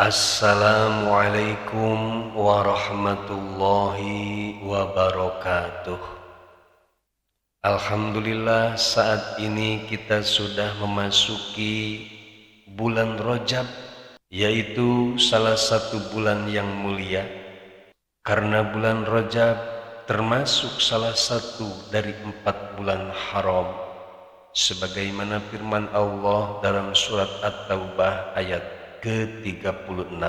Assalamualaikum warahmatullahi wabarakatuh. Alhamdulillah, saat ini kita sudah memasuki bulan Rajab, yaitu salah satu bulan yang mulia. Karena bulan Rajab termasuk salah satu dari 4 bulan haram, sebagaimana firman Allah dalam surat At-Taubah ayat ke-36.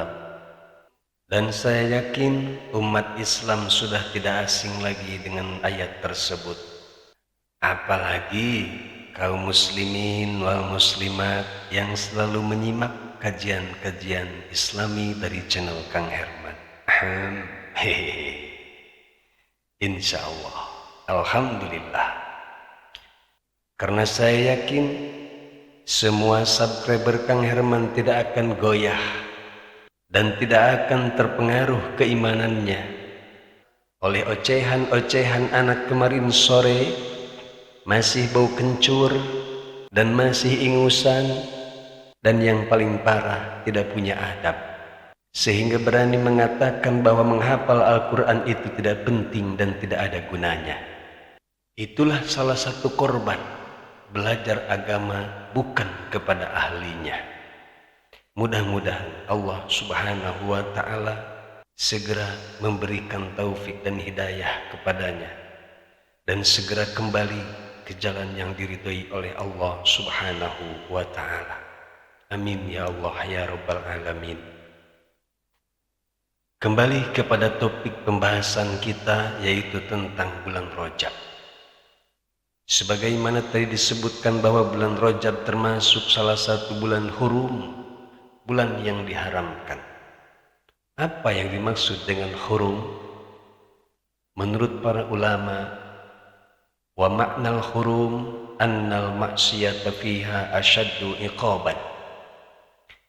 Dan saya yakin umat Islam sudah tidak asing lagi dengan ayat tersebut. Apalagi kaum muslimin wal muslimat yang selalu menyimak kajian-kajian Islami dari channel Kang Herman. Insya Allah, alhamdulillah. Karena saya yakin semua subscriber Kang Herman tidak akan goyah dan tidak akan terpengaruh keimanannya oleh ocehan-ocehan anak kemarin sore, masih bau kencur dan masih ingusan, dan yang paling parah tidak punya adab, sehingga berani mengatakan bahwa menghafal Al-Quran itu tidak penting dan tidak ada gunanya. Itulah salah satu korban belajar agama bukan kepada ahlinya. Mudah-mudahan Allah Subhanahu wa Ta'ala segera memberikan taufik dan hidayah kepadanya dan segera kembali ke jalan yang diridhoi oleh Allah Subhanahu wa Ta'ala. Amin ya Allah ya Rabbal Alamin. Kembali kepada topik pembahasan kita, yaitu tentang bulan Rajab. Sebagaimana tadi disebutkan bahwa bulan Rajab termasuk salah satu bulan hurum, bulan yang diharamkan. Apa yang dimaksud dengan hurum? Menurut para ulama, wa maknal hurum annal maksiyata fiha asyaddu iqaban.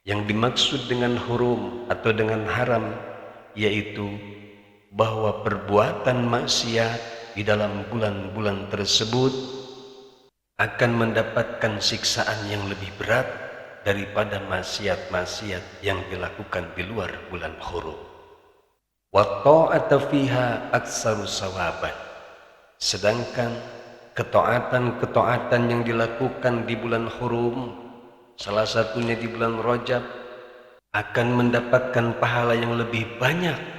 Yang dimaksud dengan hurum atau dengan haram yaitu bahwa perbuatan maksiat di dalam bulan-bulan tersebut akan mendapatkan siksaan yang lebih berat daripada maksiat-maksiat yang dilakukan di luar bulan hurum. Wa ta'ata fiha aktsaru sawaban. Sedangkan ketaatan-ketaatan yang dilakukan di bulan hurum, salah satunya di bulan Rajab, akan mendapatkan pahala yang lebih banyak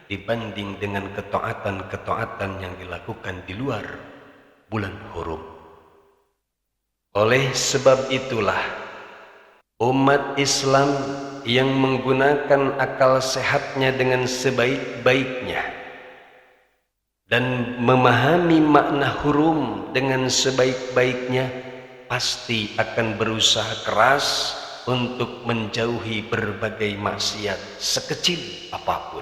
dibanding dengan ketaatan-ketaatan yang dilakukan di luar bulan hurum. Oleh sebab itulah umat Islam yang menggunakan akal sehatnya dengan sebaik-baiknya dan memahami makna hurum dengan sebaik-baiknya pasti akan berusaha keras untuk menjauhi berbagai maksiat sekecil apapun,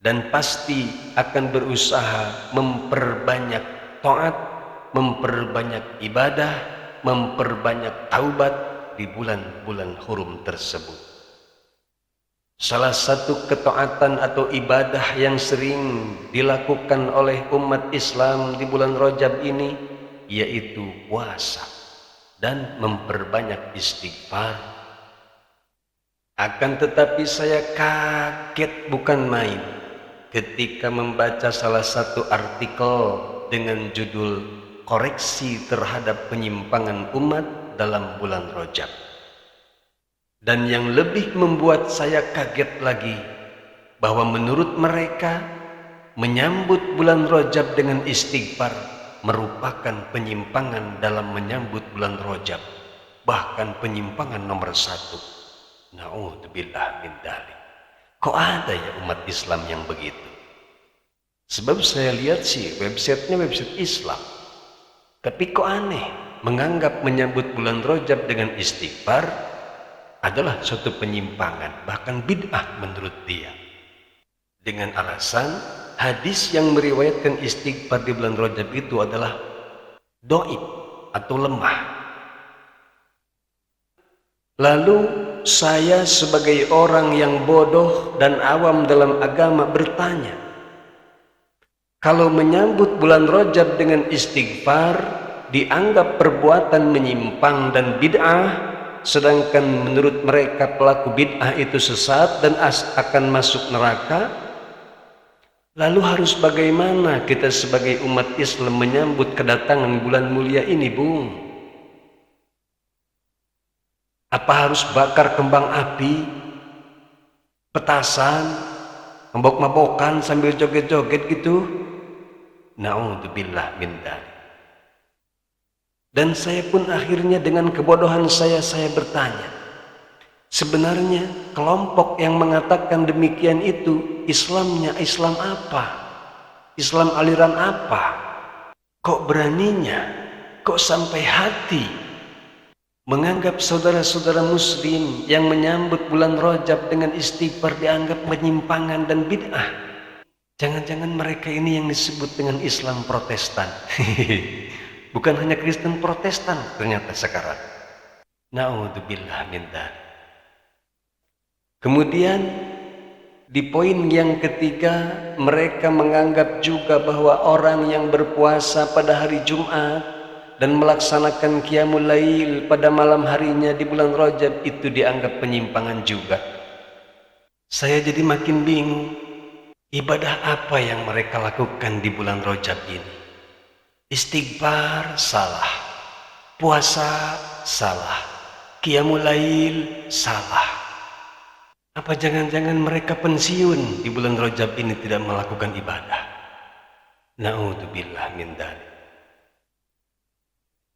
dan pasti akan berusaha memperbanyak taat, memperbanyak ibadah, memperbanyak taubat di bulan-bulan hurum tersebut. Salah satu ketaatan atau ibadah yang sering dilakukan oleh umat Islam di bulan Rajab ini yaitu puasa dan memperbanyak istighfar. Akan tetapi saya kaget bukan main ketika membaca salah satu artikel dengan judul "Koreksi terhadap penyimpangan umat dalam bulan Rajab". Dan yang lebih membuat saya kaget lagi, bahwa menurut mereka menyambut bulan Rajab dengan istighfar merupakan penyimpangan dalam menyambut bulan Rajab, bahkan penyimpangan nomor 1. Na'udzubillah min dzalik. Kok ada ya umat Islam yang begitu? Sebab saya lihat sih websitenya website Islam, tapi kok aneh, menganggap menyambut bulan Rajab dengan istighfar adalah suatu penyimpangan, bahkan bid'ah menurut dia, dengan alasan hadis yang meriwayatkan istighfar di bulan Rajab itu adalah dhaif atau lemah. Lalu saya sebagai orang yang bodoh dan awam dalam agama bertanya, kalau menyambut bulan Rajab dengan istighfar dianggap perbuatan menyimpang dan bid'ah, sedangkan menurut mereka pelaku bid'ah itu sesat dan akan masuk neraka. Lalu harus bagaimana kita sebagai umat Islam menyambut kedatangan bulan mulia ini, Bung? Apa harus bakar kembang api, petasan, mabok-mabokan sambil joget-joget gitu? Na'udzubillah min dzalik. Dan saya pun akhirnya dengan kebodohan saya bertanya, sebenarnya kelompok yang mengatakan demikian itu Islamnya Islam apa? Islam aliran apa? Kok beraninya, kok sampai hati menganggap saudara-saudara muslim yang menyambut bulan Rajab dengan istighfar dianggap penyimpangan dan bid'ah? Jangan-jangan mereka ini yang disebut dengan Islam Protestan. Bukan hanya Kristen Protestan ternyata sekarang. Na'udzubillah min dzalik. Kemudian di poin yang ketiga, mereka menganggap juga bahwa orang yang berpuasa pada hari Jumat dan melaksanakan qiyamul lail pada malam harinya di bulan Rajab itu dianggap penyimpangan juga. Saya jadi makin bingung, ibadah apa yang mereka lakukan di bulan Rajab ini? Istighfar salah, puasa salah, qiyamul lail salah. Apa jangan-jangan mereka pensiun di bulan Rajab ini tidak melakukan ibadah? Na'udzubillah min dzalik.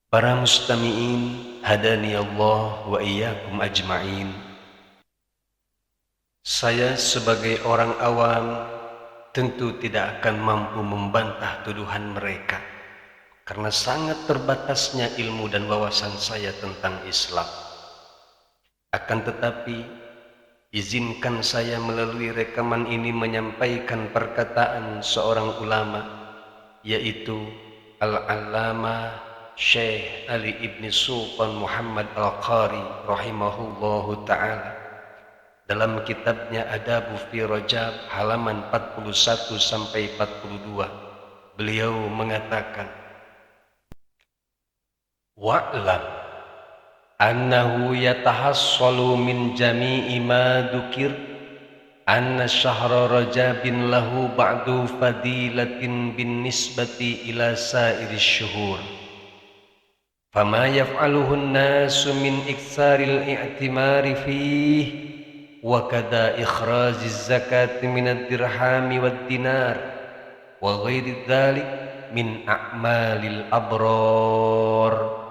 Para mustami'in, hadani Allah wa iyyakum ajma'in. Saya sebagai orang awam tentu tidak akan mampu membantah tuduhan mereka, karena sangat terbatasnya ilmu dan wawasan saya tentang Islam. Akan tetapi, izinkan saya melalui rekaman ini menyampaikan perkataan seorang ulama, yaitu Al-Allamah Syekh Ali ibn Sultan Muhammad Al-Qari rahimahullahu ta'ala dalam kitabnya Adabu fi Rajab halaman 41 sampai 42. Beliau mengatakan, wa'lam annahu yatahassalu min jami'i ma dzukir anna syahra rajabin lahu ba'du fadilatin bin nisbati ila sa'iris syuhur fama yaf'aluhu an-nasu min iktsaril i'timari fih wa kada ikhrajiz zakati min ad-dirhami wad-dinar wa ghairi dzalik min a'malil abrar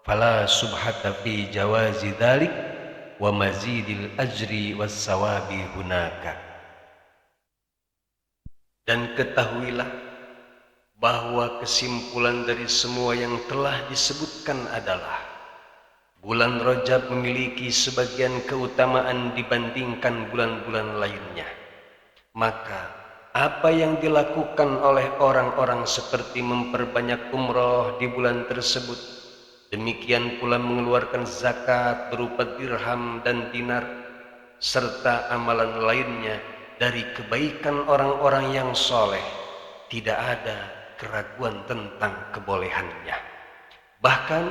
fala subhata fi jawazi dzalik wa mazidil ajri was sawabi hunaka. Dan ketahuilah bahwa kesimpulan dari semua yang telah disebutkan adalah bulan Rajab memiliki sebagian keutamaan dibandingkan bulan-bulan lainnya. Maka apa yang dilakukan oleh orang-orang seperti memperbanyak umrah di bulan tersebut, demikian pula mengeluarkan zakat berupa dirham dan dinar, serta amalan lainnya dari kebaikan orang-orang yang soleh, tidak ada keraguan tentang kebolehannya. Bahkan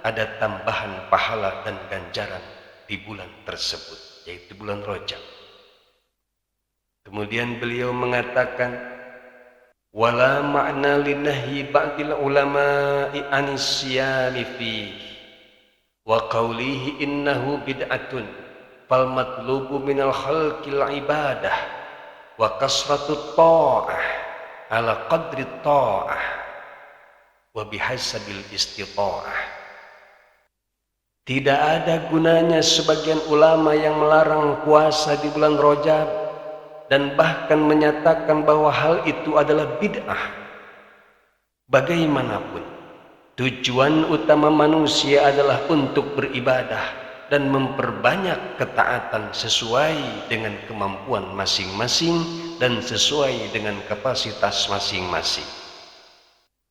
ada tambahan pahala dan ganjaran di bulan tersebut, yaitu bulan Rajab. Kemudian beliau mengatakan, wala ma'na linahyi ba'dil ulama'i anis siyami fihi wa qawlihi innahu bid'atun fal matlubu minal khalqil ibadah wa kasratut ta'ah ala qadri ta'ah wa bihasabil istita'ah. Tidak ada gunanya sebagian ulama yang melarang puasa di bulan Rajab dan bahkan menyatakan bahwa hal itu adalah bid'ah. Bagaimanapun, tujuan utama manusia adalah untuk beribadah dan memperbanyak ketaatan sesuai dengan kemampuan masing-masing dan sesuai dengan kapasitas masing-masing.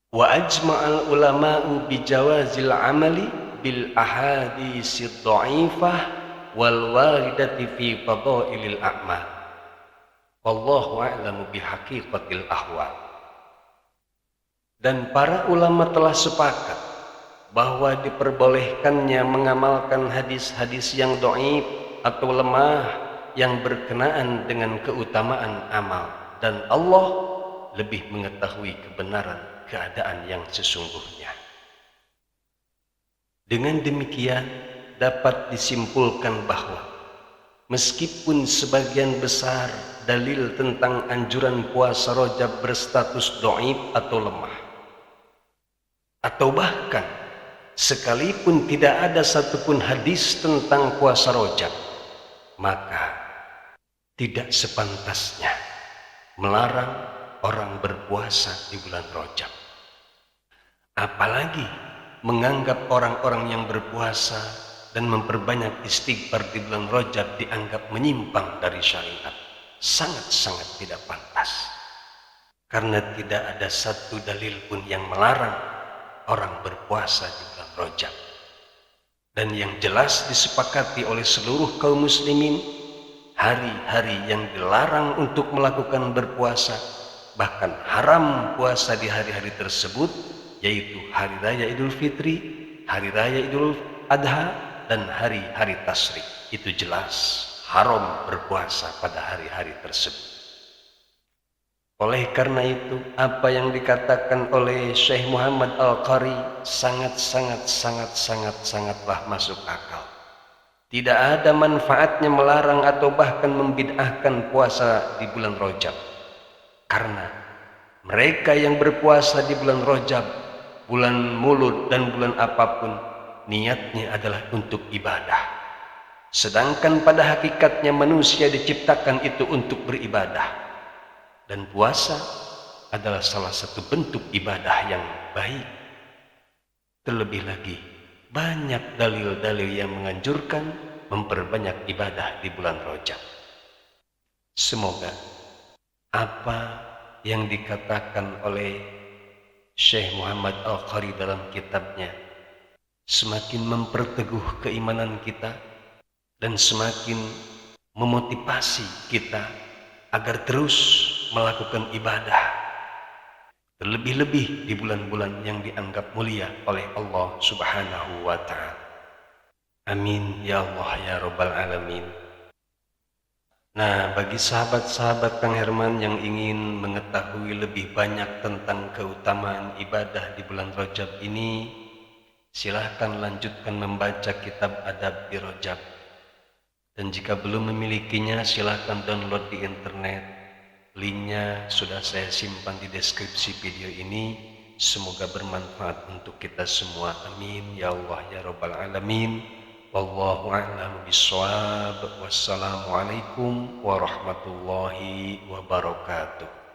Wa ajma'al ulama'u bijawazil amali bil ahadisid dha'ifah wal waridati fi fadailil a'mal. Wallahu a'lamu bihaqiqatil ahwal. Dan para ulama telah sepakat bahwa diperbolehkannya mengamalkan hadis-hadis yang dhaif atau lemah yang berkenaan dengan keutamaan amal, dan Allah lebih mengetahui kebenaran keadaan yang sesungguhnya. Dengan demikian dapat disimpulkan bahwa meskipun sebagian besar dalil tentang anjuran puasa Rajab berstatus dhaif atau lemah, atau bahkan sekalipun tidak ada satupun hadis tentang puasa Rajab, maka tidak sepantasnya melarang orang berpuasa di bulan Rajab. Apalagi menganggap orang-orang yang berpuasa dan memperbanyak istighfar di bulan Rajab dianggap menyimpang dari syariat. Sangat-sangat tidak pantas. Karena tidak ada satu dalil pun yang melarang orang berpuasa di bulan Rajab. Dan yang jelas disepakati oleh seluruh kaum muslimin, hari-hari yang dilarang untuk melakukan berpuasa, bahkan haram puasa di hari-hari tersebut, yaitu hari raya Idul Fitri, hari raya Idul Adha, dan hari-hari tasyrik. Itu jelas haram berpuasa pada hari-hari tersebut. Oleh karena itu, apa yang dikatakan oleh Syekh Muhammad Al-Qari sangatlah masuk akal. Tidak ada manfaatnya melarang atau bahkan membid'ahkan puasa di bulan Rajab. Karena mereka yang berpuasa di bulan Rajab, bulan Mulud dan bulan apapun, niatnya adalah untuk ibadah. Sedangkan pada hakikatnya manusia diciptakan itu untuk beribadah. Dan puasa adalah salah satu bentuk ibadah yang baik. Terlebih lagi, banyak dalil-dalil yang menganjurkan memperbanyak ibadah di bulan Rajab. Semoga apa yang dikatakan oleh Syekh Muhammad Al-Qari dalam kitabnya semakin memperteguh keimanan kita dan semakin memotivasi kita agar terus melakukan ibadah, terlebih-lebih di bulan-bulan yang dianggap mulia oleh Allah Subhanahu wa ta'ala. Amin ya Allah ya Rabbal Alamin. Nah, bagi sahabat-sahabat Kang Herman yang ingin mengetahui lebih banyak tentang keutamaan ibadah di bulan Rajab ini, silahkan lanjutkan membaca kitab Adab di Rajab. Dan jika belum memilikinya, silahkan download di internet. Linknya sudah saya simpan di deskripsi video ini. Semoga bermanfaat untuk kita semua. Amin ya Allah ya Rabbal Alamin. Wallahu a'lam bishawab. Wassalamualaikum warahmatullahi wabarakatuh.